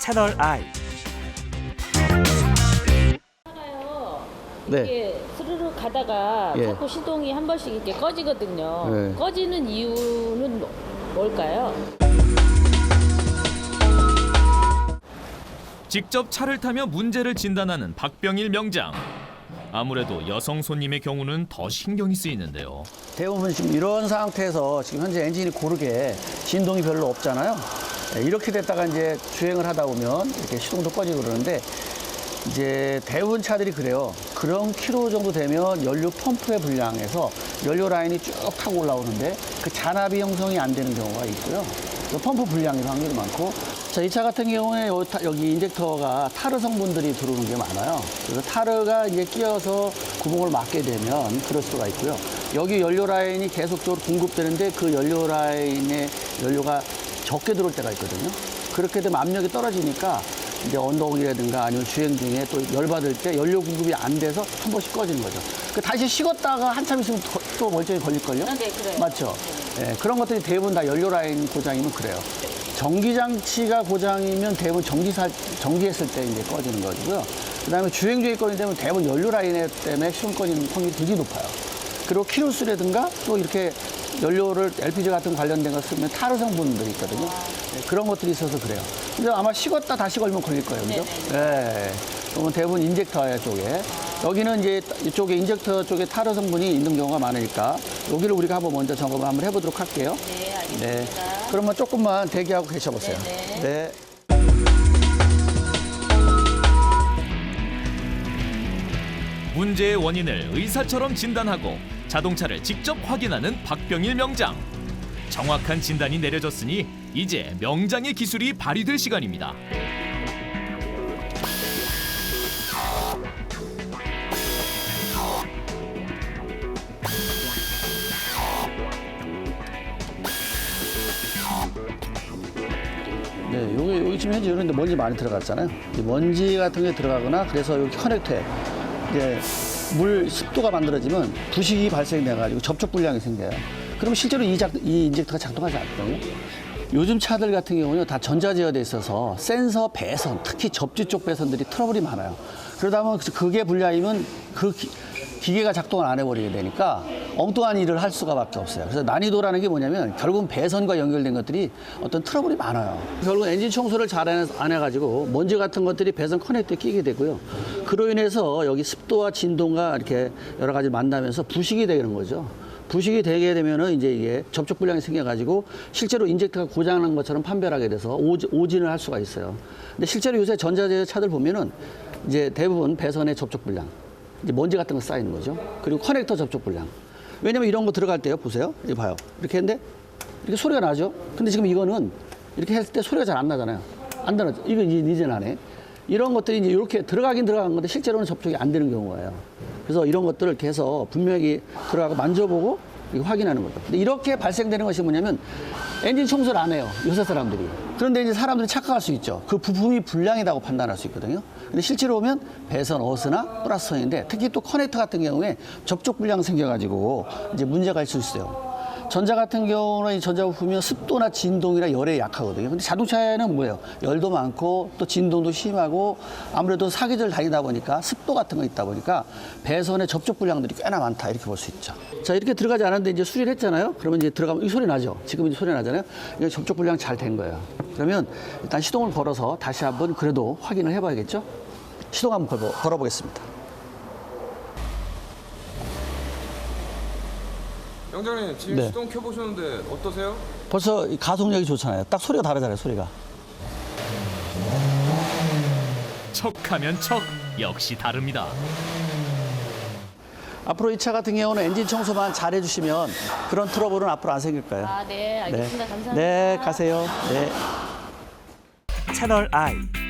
채널 I. 네. 이게 스르륵 가다가 예. 자꾸 시동이 한 번씩 이렇게 꺼지거든요. 네. 꺼지는 이유는 뭘까요? 직접 차를 타며 문제를 진단하는 박병일 명장. 아무래도 여성 손님의 경우는 더 신경이 쓰이는데요. 대부분 지금 이런 상태에서 지금 현재 엔진이 고르게 진동이 별로 없잖아요. 네, 이렇게 됐다가 이제 주행을 하다 보면 이렇게 시동도 꺼지고 그러는데 이제 대부분 차들이 그래요. 그런 킬로 정도 되면 연료 펌프의 불량에서 연료 라인이 쭉 타고 올라오는데 그 잔압이 형성이 안 되는 경우가 있고요. 그 펌프 불량일 확률이 많고. 자, 이 차 같은 경우에 여기 인젝터가 타르 성분들이 들어오는 게 많아요. 그래서 타르가 이제 끼어서 구멍을 막게 되면 그럴 수가 있고요. 여기 연료 라인이 계속적으로 공급되는데 그 연료 라인에 연료가 적게 들어올 때가 있거든요. 그렇게 되면 압력이 떨어지니까 이제 언덕이라든가 아니면 주행 중에 또 열받을 때 연료 공급이 안 돼서 한 번씩 꺼지는 거죠. 다시 식었다가 한참 있으면 또 멀쩡히 걸릴걸요? 네, 그래요. 맞죠? 네, 그런 것들이 대부분 다 연료 라인 고장이면 그래요. 전기장치가 고장이면 대부분 전기했을 때 이제 꺼지는 거고요. 그 다음에 주행 중에 꺼지는 되면 대부분 연료 라인 때문에 시동 꺼지는 확률이 되게 높아요. 그리고 키로수라든가 또 이렇게 연료를 LPG 같은 관련된 거 쓰면 타르 성분들이 있거든요. 네, 그런 것들이 있어서 그래요. 근데 아마 식었다 다시 걸면 걸릴 거예요. 그죠? 네. 그러면 대부분 인젝터 쪽에. 여기는 이제 이쪽에 인젝터 쪽에 타르 성분이 있는 경우가 많으니까 여기를 우리가 한번 먼저 점검을 한번 해보도록 할게요. 네, 알겠습니다. 네. 그러면 조금만 대기하고 계셔보세요. 네. 문제의 원인을 의사처럼 진단하고 자동차를 직접 확인하는 박병일 명장. 정확한 진단이 내려졌으니 이제 명장의 기술이 발휘될 시간입니다. 네, 여기 지금 현재 이런데 먼지 많이 들어갔잖아요. 이 먼지 같은 게 들어가거나 그래서 여기 커넥터에 이제 물 습도가 만들어지면 부식이 발생돼가지고 접촉 불량이 생겨요. 그러면 실제로 이 인젝터가 작동하지 않거든요. 요즘 차들 같은 경우는 다 전자제어돼 있어서 센서 배선, 특히 접지 쪽 배선들이 트러블이 많아요. 그러다 보면 그게 불량이면 그 기계가 작동을 안 해버리게 되니까 엉뚱한 일을 할 수가밖에 없어요. 그래서 난이도라는 게 뭐냐면 결국은 배선과 연결된 것들이 어떤 트러블이 많아요. 결국 엔진 청소를 잘 안 해가지고 먼지 같은 것들이 배선 커넥터에 끼게 되고요. 그로 인해서 여기 습도와 진동과 이렇게 여러 가지 만나면서 부식이 되는 거죠. 부식이 되게 되면은 이제 이게 접촉 불량이 생겨가지고 실제로 인젝터가 고장난 것처럼 판별하게 돼서 오진을 할 수가 있어요. 근데 실제로 요새 전자제어 차들 보면은 이제 대부분 배선의 접촉 불량, 이제 먼지 같은 거 쌓이는 거죠. 그리고 커넥터 접촉 불량. 왜냐면 이런 거 들어갈 때요, 보세요. 이거 봐요. 이렇게 했는데 이렇게 소리가 나죠. 근데 지금 이거는 이렇게 했을 때 소리가 잘 안 나잖아요. 안 나죠. 이거 이제 나네. 이런 것들이 이제 이렇게 들어가긴 들어간 건데 실제로는 접촉이 안 되는 경우예요. 그래서 이런 것들을 계속 분명히 들어가고 만져보고 확인하는 거죠. 근데 이렇게 발생되는 것이 뭐냐면 엔진 청소를 안 해요. 요새 사람들이. 그런데 이제 사람들이 착각할 수 있죠. 그 부품이 불량이라고 판단할 수 있거든요. 근데 실제로 보면 배선, 어스나 플러스선인데 특히 또 커넥터 같은 경우에 접촉 불량 생겨가지고 이제 문제가 있을 수 있어요. 전자 같은 경우는 이 전자부품이 습도나 진동이나 열에 약하거든요. 근데 자동차에는 뭐예요? 열도 많고 또 진동도 심하고 아무래도 사계절 다니다 보니까 습도 같은 거 있다 보니까 배선의 접촉 불량들이 꽤나 많다 이렇게 볼 수 있죠. 자, 이렇게 들어가지 않았는데 이제 수리를 했잖아요. 그러면 이제 들어가면 이 소리 나죠. 지금 이제 소리 나잖아요. 이게 접촉 불량 잘 된 거예요. 그러면 일단 시동을 걸어서 다시 한번 그래도 확인을 해봐야겠죠. 시동 한번 걸어보겠습니다. 영장님 지금 네. 시동 켜보셨는데 어떠세요? 벌써 이 가속력이 좋잖아요. 딱 소리가 다르잖아요, 소리가. 척하면 척, 역시 다릅니다. 앞으로 이 차 같은 경우는 엔진 청소만 잘 해주시면 그런 트러블은 앞으로 안 생길 거예요. 네, 알겠습니다. 감사합니다. 네, 가세요. 네. 채널 I.